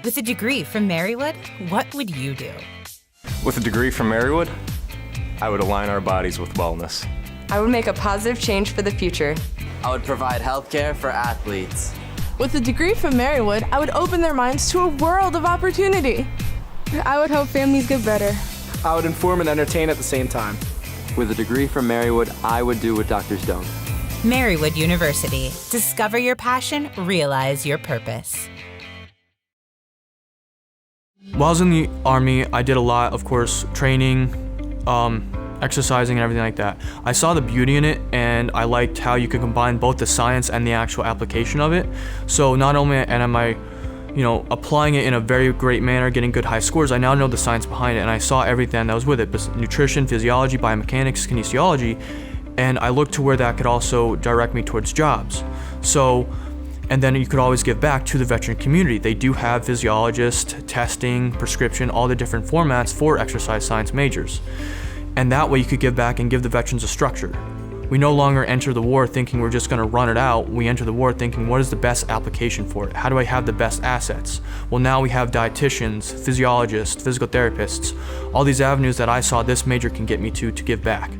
With a degree from Marywood, what would you do? With a degree from Marywood, I would align our bodies with wellness. I would make a positive change for the future. I would provide healthcare for athletes. With a degree from Marywood, I would open their minds to a world of opportunity. I would help families get better. I would inform and entertain at the same time. With a degree from Marywood, I would do what doctors don't. Marywood University. Discover your passion, realize your purpose. While I was in the Army, I did a lot, of course, training, exercising and everything like that. I saw the beauty in it, and I liked how you could combine both the science and the actual application of it. So not only am I applying it in a very great manner, getting good high scores, I now know the science behind it, and I saw everything that was with it, nutrition, physiology, biomechanics, kinesiology, and I looked to where that could also direct me towards jobs. And then you could always give back to the veteran community. They do have physiologists, testing, prescription, all the different formats for exercise science majors. And that way you could give back and give the veterans a structure. We no longer enter the war thinking we're just gonna run it out. We enter the war thinking, what is the best application for it? How do I have the best assets? Well, now we have dietitians, physiologists, physical therapists, all these avenues that I saw this major can get me to give back.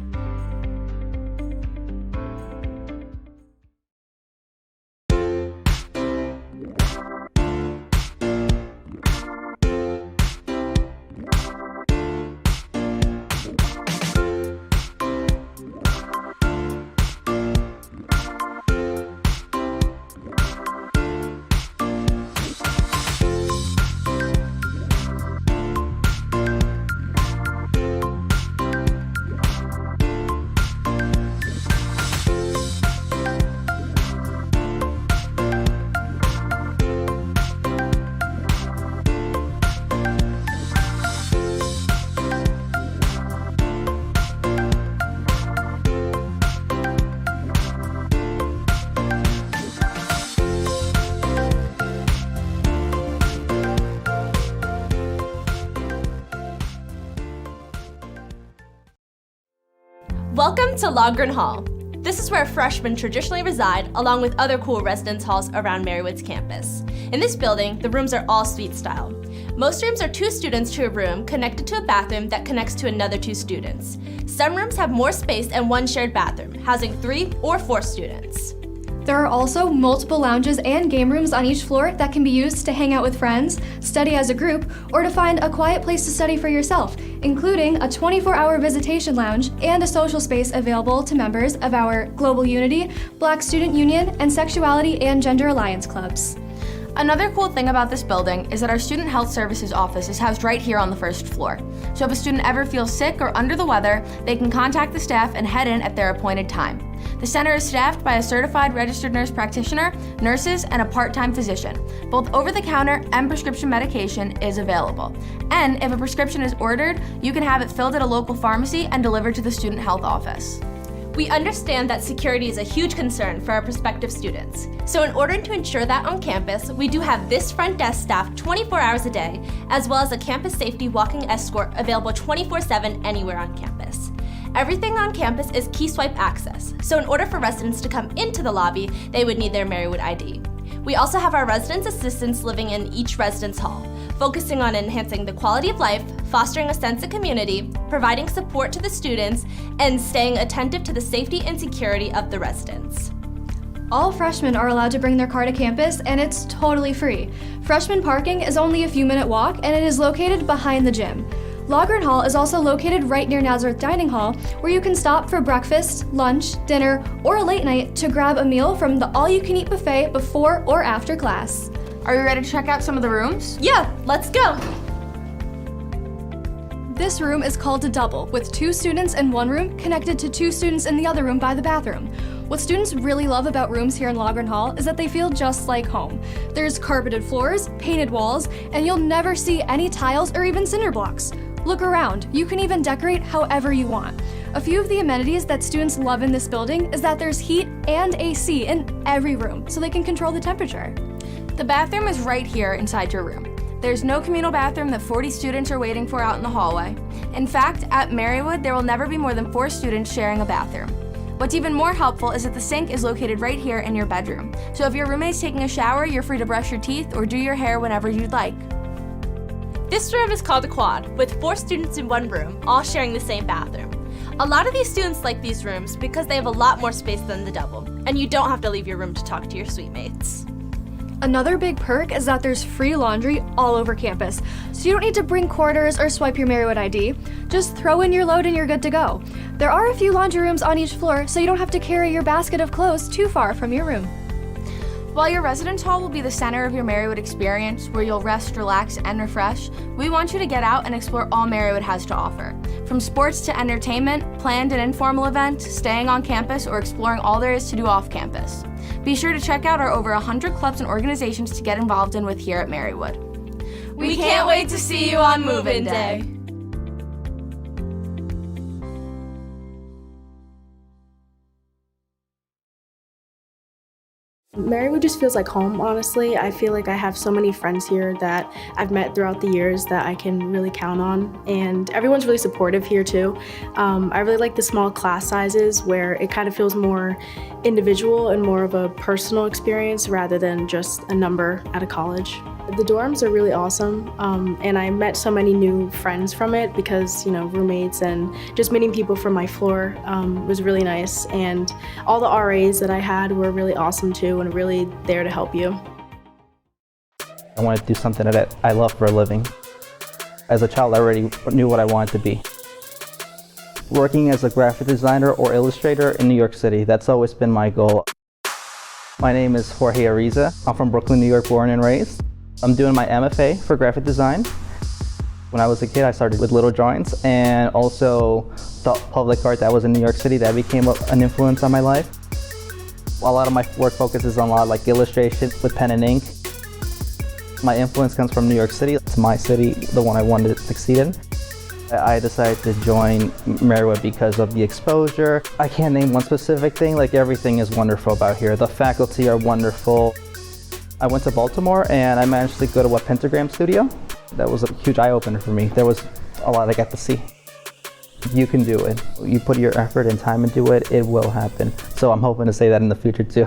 Welcome to Logren Hall. This is where freshmen traditionally reside, along with other cool residence halls around Marywood's campus. In this building, the rooms are all suite style. Most rooms are 2 students to a room connected to a bathroom that connects to another 2 students. Some rooms have more space and 1 shared bathroom, housing 3 or 4 students. There are also multiple lounges and game rooms on each floor that can be used to hang out with friends, study as a group, or to find a quiet place to study for yourself, including a 24-hour visitation lounge and a social space available to members of our Global Unity, Black Student Union, and Sexuality and Gender Alliance clubs. Another cool thing about this building is that our Student Health Services office is housed right here on the first floor. So if a student ever feels sick or under the weather, they can contact the staff and head in at their appointed time. The center is staffed by a certified registered nurse practitioner, nurses, and a part-time physician. Both over-the-counter and prescription medication is available. And if a prescription is ordered, you can have it filled at a local pharmacy and delivered to the student health office. We understand that security is a huge concern for our prospective students. So in order to ensure that on campus, we do have this front desk staffed 24 hours a day, as well as a campus safety walking escort available 24/7 anywhere on campus. Everything on campus is key swipe access, so in order for residents to come into the lobby, they would need their Marywood ID. We also have our residence assistants living in each residence hall, focusing on enhancing the quality of life, fostering a sense of community, providing support to the students, and staying attentive to the safety and security of the residents. All freshmen are allowed to bring their car to campus, and it's totally free. Freshman parking is only a few-minute walk, and it is located behind the gym. Logren Hall is also located right near Nazareth Dining Hall, where you can stop for breakfast, lunch, dinner, or a late night to grab a meal from the all-you-can-eat buffet before or after class. Are you ready to check out some of the rooms? Yeah, let's go! This room is called a double, with 2 students in one room connected to 2 students in the other room by the bathroom. What students really love about rooms here in Logren Hall is that they feel just like home. There's carpeted floors, painted walls, and you'll never see any tiles or even cinder blocks. Look around, you can even decorate however you want. A few of the amenities that students love in this building is that there's heat and AC in every room, so they can control the temperature. The bathroom is right here inside your room. There's no communal bathroom that 40 students are waiting for out in the hallway. In fact, at Marywood, there will never be more than 4 students sharing a bathroom. What's even more helpful is that the sink is located right here in your bedroom. So if your roommate's taking a shower, you're free to brush your teeth or do your hair whenever you'd like. This room is called a quad, with 4 students in one room, all sharing the same bathroom. A lot of these students like these rooms because they have a lot more space than the double, and you don't have to leave your room to talk to your suite mates. Another big perk is that there's free laundry all over campus, so you don't need to bring quarters or swipe your Marywood ID. Just throw in your load and you're good to go. There are a few laundry rooms on each floor, so you don't have to carry your basket of clothes too far from your room. While your residence hall will be the center of your Marywood experience, where you'll rest, relax, and refresh, we want you to get out and explore all Marywood has to offer. From sports to entertainment, planned and informal events, staying on campus, or exploring all there is to do off campus. Be sure to check out our over 100 clubs and organizations to get involved in with here at Marywood. We can't wait to see you on Move-In Day. Marywood just feels like home, honestly. I feel like I have so many friends here that I've met throughout the years that I can really count on, and everyone's really supportive here too. I really like the small class sizes where it kind of feels more individual and more of a personal experience rather than just a number at a college. The dorms are really awesome, and I met so many new friends from it because, roommates and just meeting people from my floor was really nice. And all the RAs that I had were really awesome too and really there to help you. I wanted to do something that I love for a living. As a child, I already knew what I wanted to be. Working as a graphic designer or illustrator in New York City, that's always been my goal. My name is Jorge Ariza. I'm from Brooklyn, New York, born and raised. I'm doing my MFA for graphic design. When I was a kid, I started with little drawings and also thought public art that was in New York City. That became an influence on my life. A lot of my work focuses on a lot like illustration with pen and ink. My influence comes from New York City. It's my city, the one I wanted to succeed in. I decided to join Marywood because of the exposure. I can't name one specific thing, like everything is wonderful about here. The faculty are wonderful. I went to Baltimore and I managed to go to a pentagram studio. That was a huge eye-opener for me. There was a lot I got to see. You can do it. You put your effort and time into it, it will happen. So I'm hoping to say that in the future too.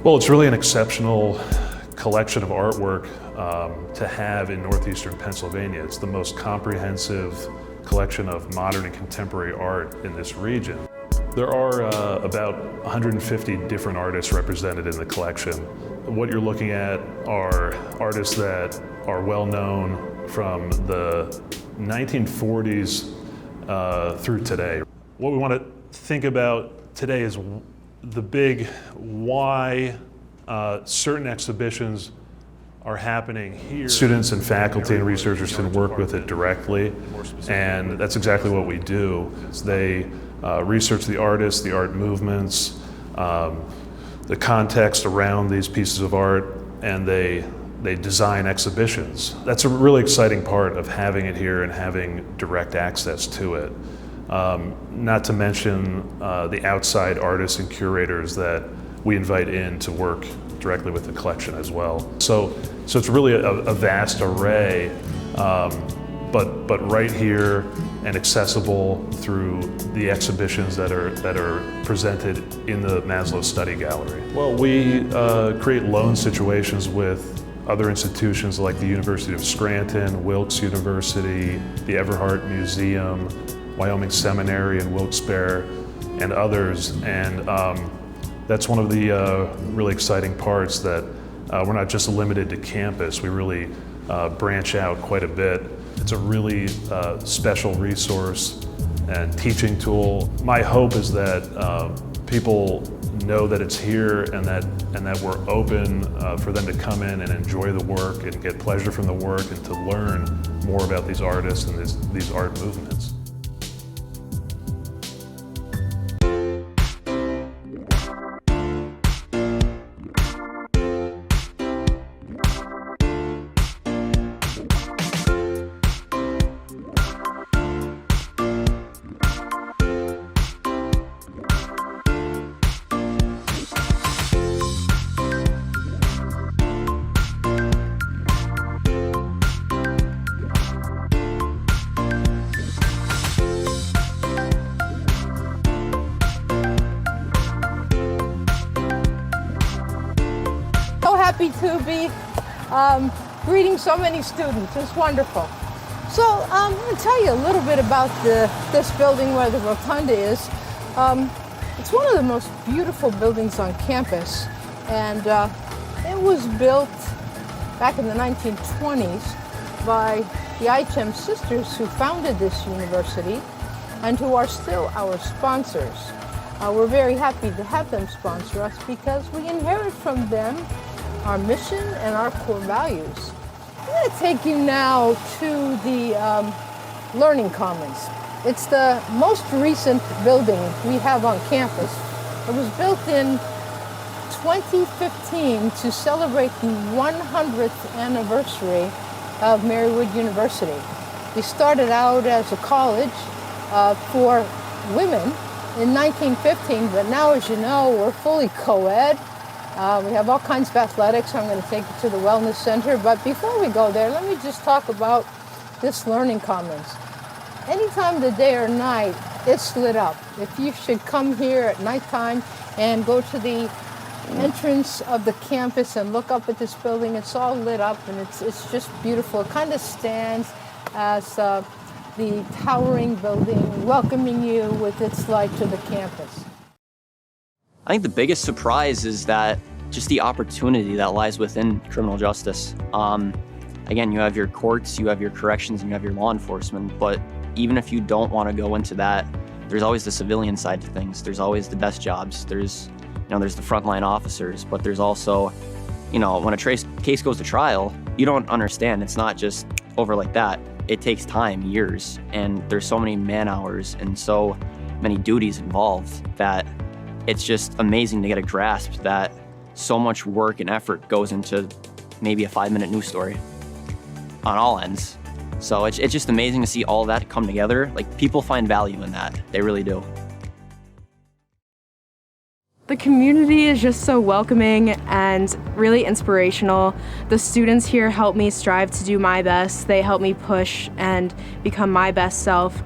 Well, it's really an exceptional collection of artwork to have in northeastern Pennsylvania. It's the most comprehensive collection of modern and contemporary art in this region. There are about 150 different artists represented in the collection. What you're looking at are artists that are well known from the 1940s through today. What we want to think about today is the big why certain exhibitions are happening here. Students and faculty and researchers can work with it directly, and that's exactly what we do. They research the artists, the art movements, the context around these pieces of art, and they design exhibitions. That's a really exciting part of having it here and having direct access to it. Not to mention the outside artists and curators that we invite in to work directly with the collection as well. So it's really a vast array, but right here and accessible through the exhibitions that are presented in the Maslow Study Gallery. Well, we create loan situations with other institutions like the University of Scranton, Wilkes University, the Everhart Museum, Wyoming Seminary in Wilkes-Barre, and others. And that's one of the really exciting parts, that we're not just limited to campus. We really branch out quite a bit. It's a really special resource and teaching tool. My hope is that people know that it's here and that we're open for them to come in and enjoy the work and get pleasure from the work and to learn more about these artists and these art movements. happy to be greeting so many students. It's wonderful. So I'm going to tell you a little bit about this building where the rotunda is. It's one of the most beautiful buildings on campus, and it was built back in the 1920s by the IHM sisters who founded this university and who are still our sponsors. We're very happy to have them sponsor us because we inherit from them our mission and our core values. I'm going to take you now to the Learning Commons. It's the most recent building we have on campus. It was built in 2015 to celebrate the 100th anniversary of Marywood University. We started out as a college for women in 1915, but now, as you know, we're fully co-ed. We have all kinds of athletics. I'm going to take you to the Wellness Center. But before we go there, let me just talk about this Learning Commons. Anytime of the day or night, it's lit up. If you should come here at nighttime and go to the entrance of the campus and look up at this building, it's all lit up and it's just beautiful. It kind of stands as the towering building welcoming you with its light to the campus. I think the biggest surprise is that just the opportunity that lies within criminal justice. Again, you have your courts, you have your corrections, and you have your law enforcement, but even if you don't want to go into that, there's always the civilian side to things. There's always the desk jobs. There's the frontline officers, but there's also, when a case goes to trial, you don't understand. It's not just over like that. It takes time, years, and there's so many man hours and so many duties involved that it's just amazing to get a grasp that so much work and effort goes into maybe a 5-minute news story on all ends. So it's just amazing to see all that come together. Like, people find value in that. They really do. The community is just so welcoming and really inspirational. The students here help me strive to do my best. They help me push and become my best self.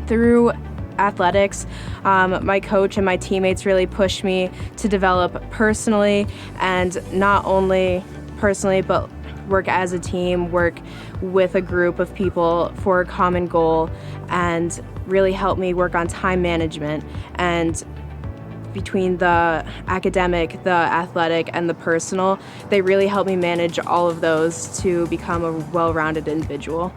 Through athletics, my coach and my teammates really push me to develop personally, and not only personally, but work as a team, work with a group of people for a common goal, and really help me work on time management. And between the academic, the athletic, and the personal, they really help me manage all of those to become a well-rounded individual.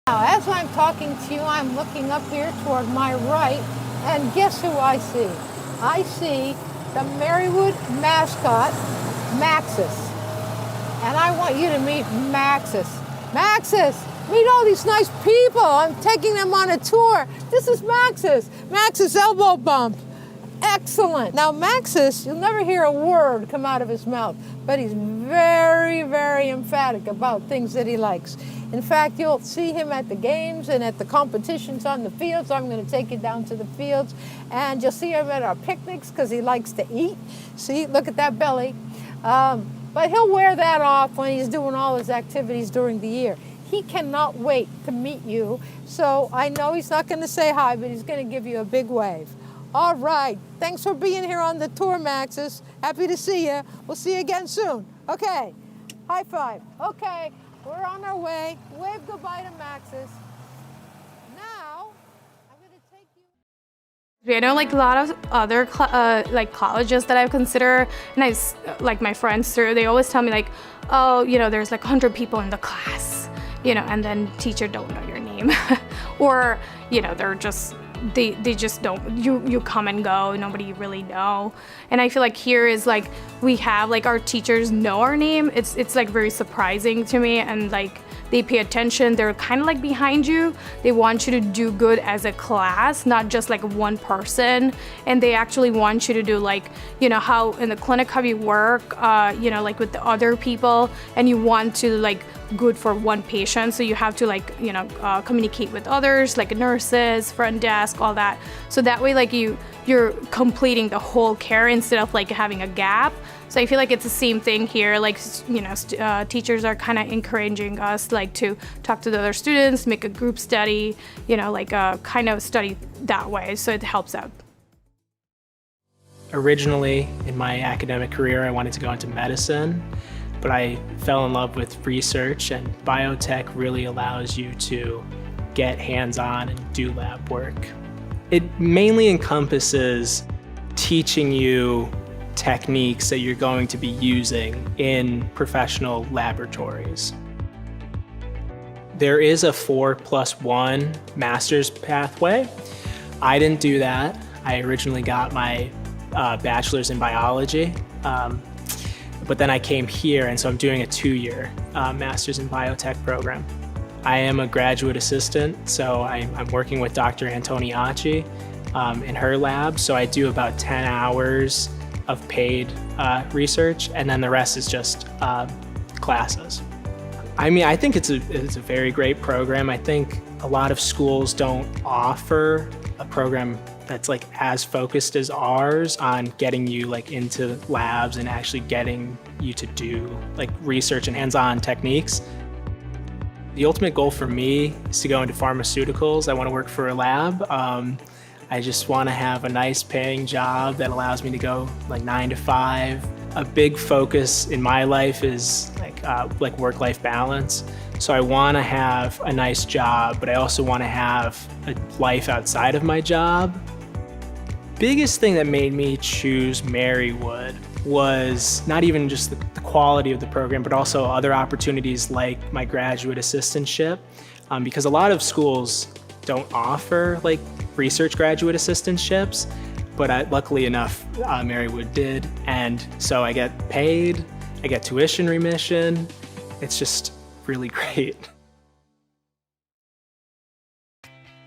Now, as I'm talking to you, I'm looking up here toward my right, and guess who I see? I see the Marywood mascot, Maxis. And I want you to meet Maxis. Maxis, meet all these nice people. I'm taking them on a tour. This is Maxis. Maxis elbow bump. Excellent. Now, Maxis, you'll never hear a word come out of his mouth, but he's very, very emphatic about things that he likes. In fact, you'll see him at the games and at the competitions on the fields. I'm going to take you down to the fields, and you'll see him at our picnics because he likes to eat. See, look at that belly. But he'll wear that off when he's doing all his activities during the year. He cannot wait to meet you, so I know he's not going to say hi, but he's going to give you a big wave. All right, thanks for being here on the tour, Maxis. Happy to see you. We'll see you again soon. Okay, high five. Okay, we're on our way. Wave goodbye to Maxis. Now, I'm going to take you. I know a lot of other colleges that I consider, and my friends too, they always tell me oh, there's 100 people in the class, and then teacher don't know your name. Or, they're just, they just don't, you come and go, nobody really know. And I feel like here is we have our teachers know our name. It's very surprising to me, and They pay attention. They're kind of like behind you. They want you to do good as a class, not just like one person. And they actually want you to do like, how in the clinic, how you work, like with the other people, and you want to like good for one patient. So you have to like, communicate with others, like nurses, front desk, all that. So that way, like you're completing the whole care instead of like having a gap. So I feel like it's the same thing here. Like, teachers are kind of encouraging us like to talk to the other students, make a group study, kind of study that way. So it helps out. Originally, in my academic career, I wanted to go into medicine, but I fell in love with research, and biotech really allows you to get hands-on and do lab work. It mainly encompasses teaching you techniques that you're going to be using in professional laboratories. There is a 4+1 master's pathway. I didn't do that. I originally got my bachelor's in biology, but then I came here, and so I'm doing a 2-year master's in biotech program. I am a graduate assistant, so I'm working with Dr. Antoniacci in her lab, so I do about 10 hours of paid research, and then the rest is just classes. I mean, I think it's a very great program. I think a lot of schools don't offer a program that's like as focused as ours on getting you like into labs and actually getting you to do like research and hands-on techniques. The ultimate goal for me is to go into pharmaceuticals. I want to work for a lab. I just want to have a nice paying job that allows me to go like 9 to 5. A big focus in my life is like work-life balance. So I want to have a nice job, but I also want to have a life outside of my job. Biggest thing that made me choose Marywood was not even just the quality of the program, but also other opportunities like my graduate assistantship, because a lot of schools don't offer like research graduate assistantships, but luckily enough, Marywood did, and so I get paid, I get tuition remission. It's just really great.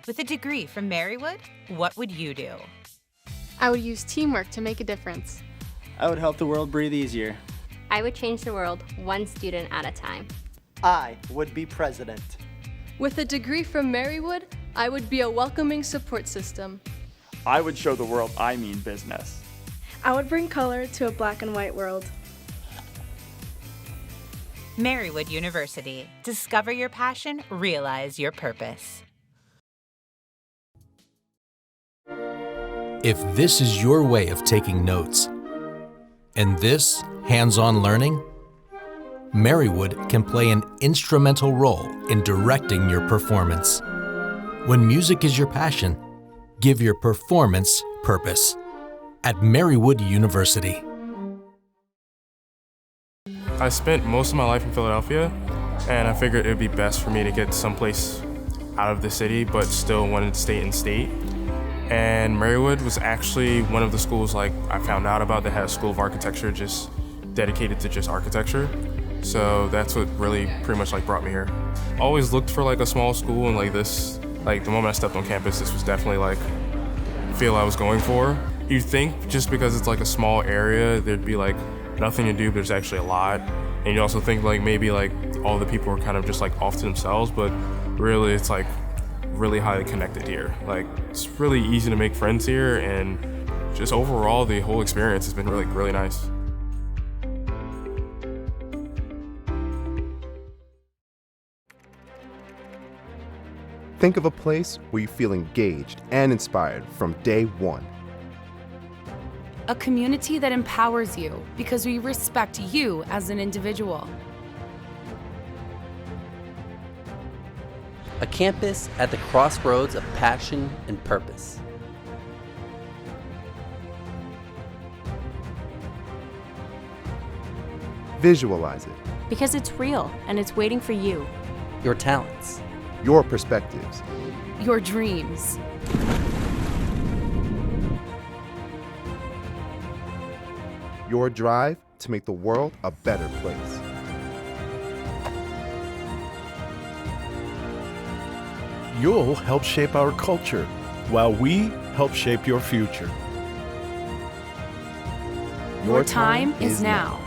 With a degree from Marywood, what would you do? I would use teamwork to make a difference. I would help the world breathe easier. I would change the world one student at a time. I would be president. With a degree from Marywood, I would be a welcoming support system. I would show the world I mean business. I would bring color to a black and white world. Marywood University. Discover your passion, realize your purpose. If this is your way of taking notes, and this hands-on learning, Marywood can play an instrumental role in directing your performance. When music is your passion, give your performance purpose. At Marywood University. I spent most of my life in Philadelphia, and I figured it would be best for me to get someplace out of the city, but still wanted to stay in state. And Marywood was actually one of the schools like I found out about that had a School of Architecture just dedicated to just architecture. So that's what really pretty much like brought me here. Always looked for like a small school, and like this, like the moment I stepped on campus, this was definitely like the feel I was going for. You'd think just because it's like a small area, there'd be like nothing to do, but there's actually a lot. And you also think like maybe like all the people are kind of just like off to themselves, but really it's like really highly connected here. Like it's really easy to make friends here, and just overall the whole experience has been really nice. Think of a place where you feel engaged and inspired from day one. A community that empowers you because we respect you as an individual. A campus at the crossroads of passion and purpose. Visualize it. Because it's real and it's waiting for you. Your talents. Your perspectives. Your dreams. Your drive to make the world a better place. you'll help shape our culture while we help shape your future. Your time is now.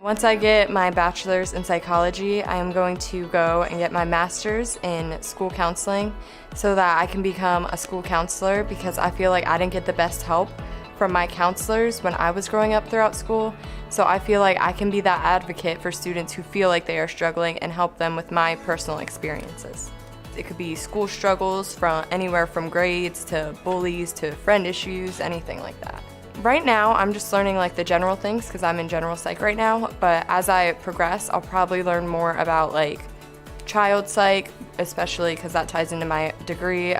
Once I get my bachelor's in psychology, I am going to go and get my master's in school counseling so that I can become a school counselor, because I feel like I didn't get the best help from my counselors when I was growing up throughout school. So I feel like I can be that advocate for students who feel like they are struggling and help them with my personal experiences. It could be school struggles from anywhere from grades to bullies to friend issues, anything like that. Right now, I'm just learning like the general things because I'm in general psych right now, but as I progress, I'll probably learn more about like child psych, especially because that ties into my degree,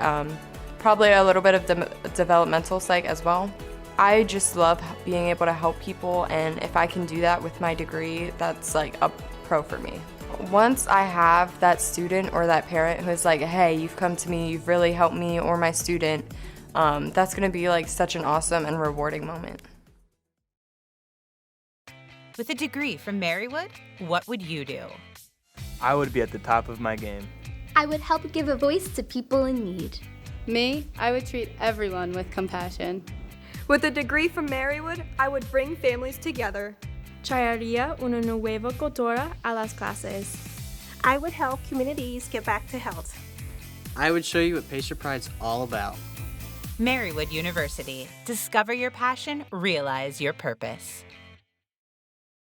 probably a little bit of developmental psych as well. I just love being able to help people, and if I can do that with my degree, that's like a pro for me. Once I have that student or that parent who is like, hey, you've come to me, you've really helped me or my student, that's gonna be like such an awesome and rewarding moment. With a degree from Marywood, what would you do? I would be at the top of my game. I would help give a voice to people in need. Me, I would treat everyone with compassion. With a degree from Marywood, I would bring families together. Traería una nueva cultura a las clases. I would help communities get back to health. I would show you what Patient Pride's all about. Marywood University. Discover your passion, realize your purpose.